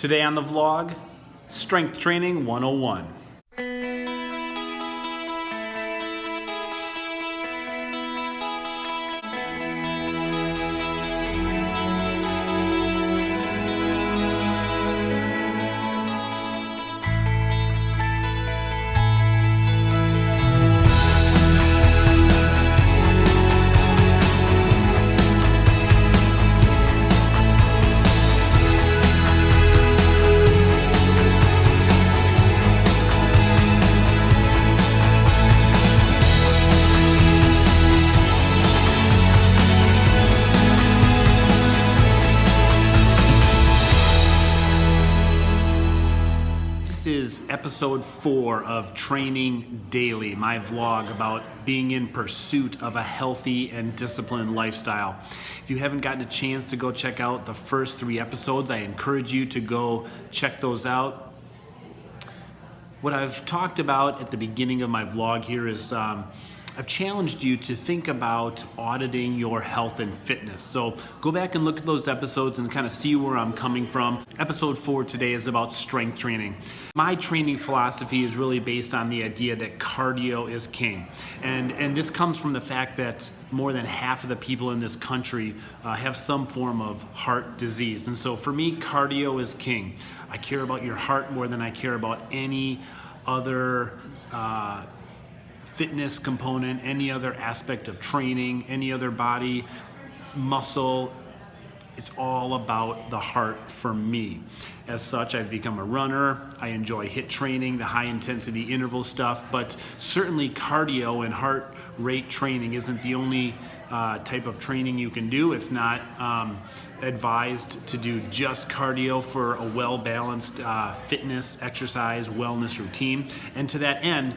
Today on the vlog, Strength Training 101. This is episode 4 of Training Daily, my vlog about being in pursuit of a healthy and disciplined lifestyle. If you haven't gotten a chance to go check out the first 3 episodes, I encourage you to go check those out. What I've talked about at the beginning of my vlog here is I've challenged you to think about auditing your health and fitness. So go back and look at those episodes and kind of see where I'm coming from. Episode 4 today is about strength training. My training philosophy is really based on the idea that cardio is king. And this comes from the fact that more than half of the people in this country have some form of heart disease. And so for me, cardio is king. I care about your heart more than I care about any other fitness component, any other aspect of training, any other body muscle. It's all about the heart for me. As such, I've become a runner. I enjoy HIIT training, the high intensity interval stuff, but certainly cardio and heart rate training isn't the only type of training you can do. It's not advised to do just cardio for a well-balanced fitness, exercise, wellness routine. And to that end,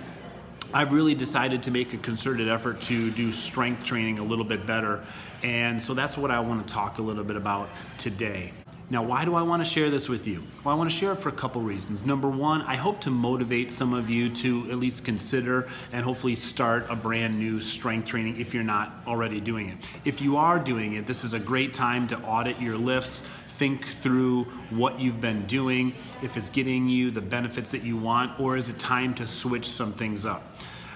I've really decided to make a concerted effort to do strength training a little bit better. And so that's what I want to talk a little bit about today. Now, why do I want to share this with you? Well, I want to share it for a couple reasons. Number one, I hope to motivate some of you to at least consider and hopefully start a brand new strength training if you're not already doing it. If you are doing it, this is a great time to audit your lifts, think through what you've been doing, if it's getting you the benefits that you want, or is it time to switch some things up?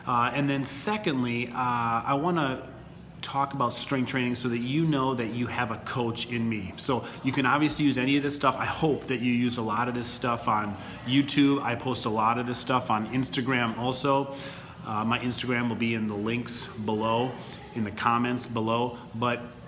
And then secondly, I want to talk about strength training so that you know that you have a coach in me. So you can obviously use any of this stuff. I hope that you use a lot of this stuff on YouTube. I post a lot of this stuff on Instagram also. My Instagram will be in the links below, in the comments below.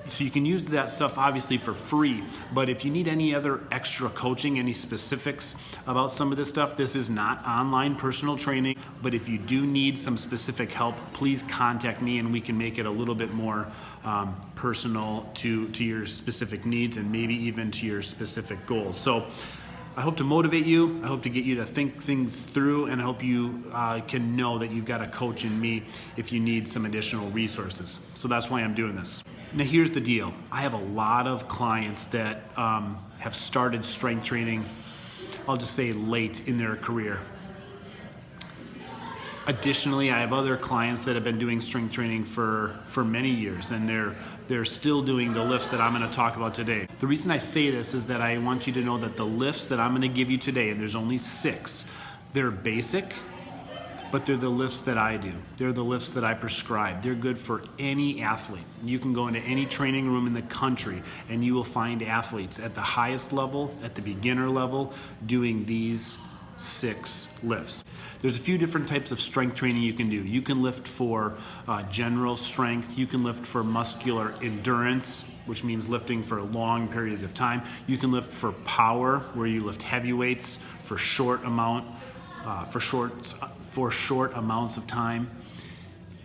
So you can use that stuff obviously for free, but if you need any other extra coaching, any specifics about some of this stuff, this is not online personal training, but if you do need some specific help, please contact me and we can make it a little bit more personal to your specific needs and maybe even to your specific goals. So I hope to motivate you, I hope to get you to think things through, and I hope you can know that you've got a coach in me if you need some additional resources. So that's why I'm doing this. Now here's the deal. I have a lot of clients that have started strength training, I'll just say late in their career. Additionally, I have other clients that have been doing strength training for many years, and they're still doing the lifts that I'm going to talk about today. The reason I say this is that I want you to know that the lifts that I'm going to give you today, and there's only 6, they're basic, but they're the lifts that I do. They're the lifts that I prescribe. They're good for any athlete. You can go into any training room in the country and you will find athletes at the highest level, at the beginner level, doing these 6 lifts. There's a few different types of strength training you can do. You can lift for general strength. You can lift for muscular endurance, which means lifting for long periods of time. You can lift for power, where you lift heavy weights for short amounts of time.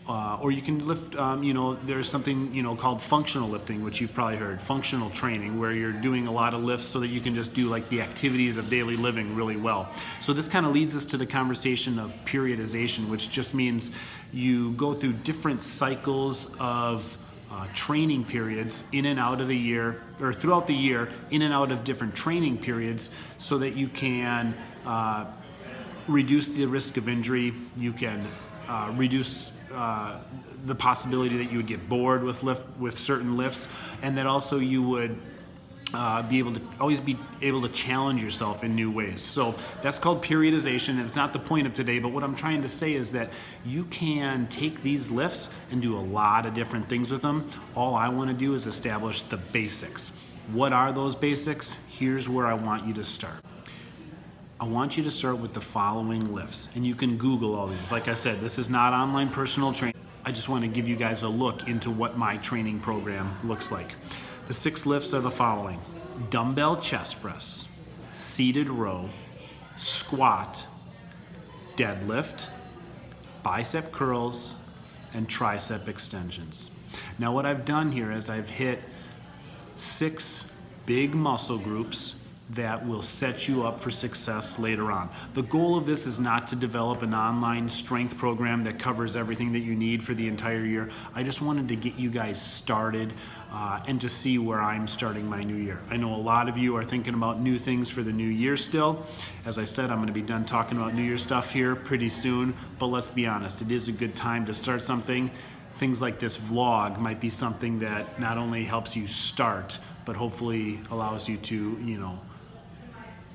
Or you can lift, there's something, called functional lifting, which you've probably heard, functional training, where you're doing a lot of lifts so that you can just do like the activities of daily living really well. So this kind of leads us to the conversation of periodization, which just means you go through different cycles of training periods in and out of the year, or throughout the year, in and out of different training periods, so that you can reduce the risk of injury. You can reduce the possibility that you would get bored with certain lifts, and that also you would always be able to challenge yourself in new ways. So that's called periodization, and it's not the point of today, but what I'm trying to say is that you can take these lifts and do a lot of different things with them. All I want to do is establish the basics. What are those basics? Here's where I want you to start. I want you to start with the following lifts, and you can Google all these. Like I said, this is not online personal training. I just want to give you guys a look into what my training program looks like. The 6 lifts are the following: dumbbell chest press, seated row, squat, deadlift, bicep curls, and tricep extensions. Now what I've done here is I've hit 6 big muscle groups that will set you up for success later on. The goal of this is not to develop an online strength program that covers everything that you need for the entire year. I just wanted to get you guys started and to see where I'm starting my new year. I know a lot of you are thinking about new things for the new year still. As I said, I'm going to be done talking about New Year stuff here pretty soon, but let's be honest, it is a good time to start something. Things like this vlog might be something that not only helps you start, but hopefully allows you to,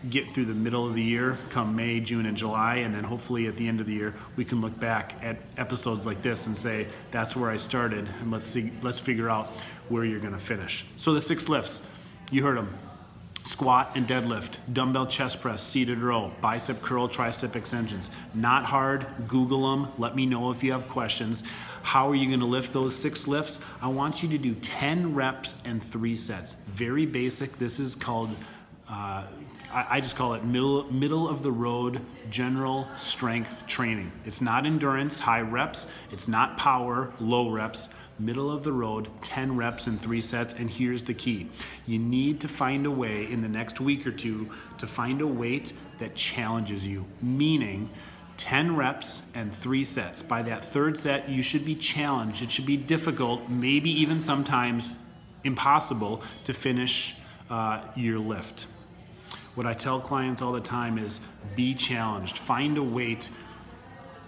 get through the middle of the year, come May, June, and July, and then hopefully at the end of the year, we can look back at episodes like this and say, that's where I started, and let's figure out where you're gonna finish. So the 6 lifts, you heard them: squat and deadlift, dumbbell chest press, seated row, bicep curl, tricep extensions. Not hard, Google them, let me know if you have questions. How are you gonna lift those 6 lifts? I want you to do 10 reps and 3 sets. Very basic. This is called, I just call it middle of the road general strength training. It's not endurance, high reps. It's not power, low reps. Middle of the road, 10 reps and 3 sets. And here's the key. You need to find a way in the next week or two to find a weight that challenges you, meaning 10 reps and 3 sets. By that 3rd set, you should be challenged. It should be difficult, maybe even sometimes impossible to finish your lift. What I tell clients all the time is be challenged. Find a weight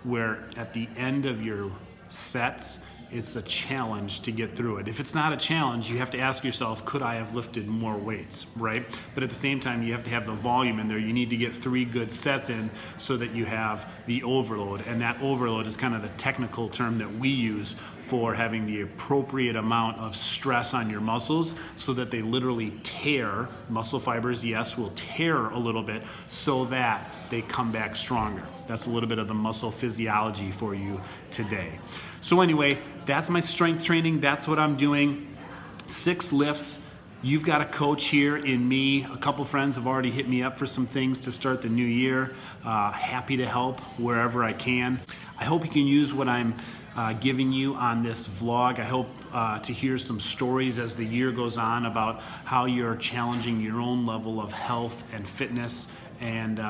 where at the end of your sets, it's a challenge to get through it. If it's not a challenge, you have to ask yourself, could I have lifted more weights, right? But at the same time, you have to have the volume in there. You need to get 3 good sets in so that you have the overload. And that overload is kind of the technical term that we use for having the appropriate amount of stress on your muscles so that they literally tear. Muscle fibers, yes, will tear a little bit so that they come back stronger. That's a little bit of the muscle physiology for you today. So anyway, that's my strength training. That's what I'm doing. 6 lifts. You've got a coach here in me. A couple friends have already hit me up for some things to start the new year. Happy to help wherever I can. I hope you can use what I'm giving you on this vlog. I hope to hear some stories as the year goes on about how you're challenging your own level of health and fitness and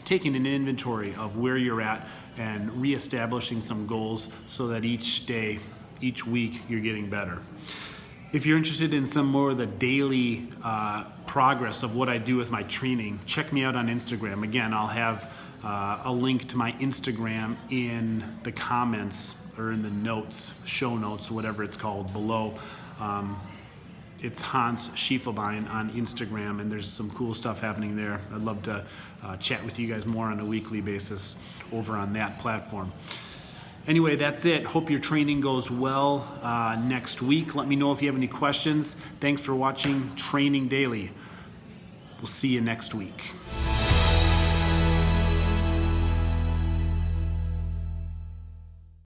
taking an inventory of where you're at and reestablishing some goals so that each day, each week, you're getting better. If you're interested in some more of the daily progress of what I do with my training, check me out on Instagram. Again, I'll have a link to my Instagram in the comments or in the notes, show notes, whatever it's called, below. It's Hans Schiefelbein on Instagram, and there's some cool stuff happening there. I'd love to chat with you guys more on a weekly basis over on that platform. Anyway, that's it. Hope your training goes well next week. Let me know if you have any questions. Thanks for watching Training Daily. We'll see you next week.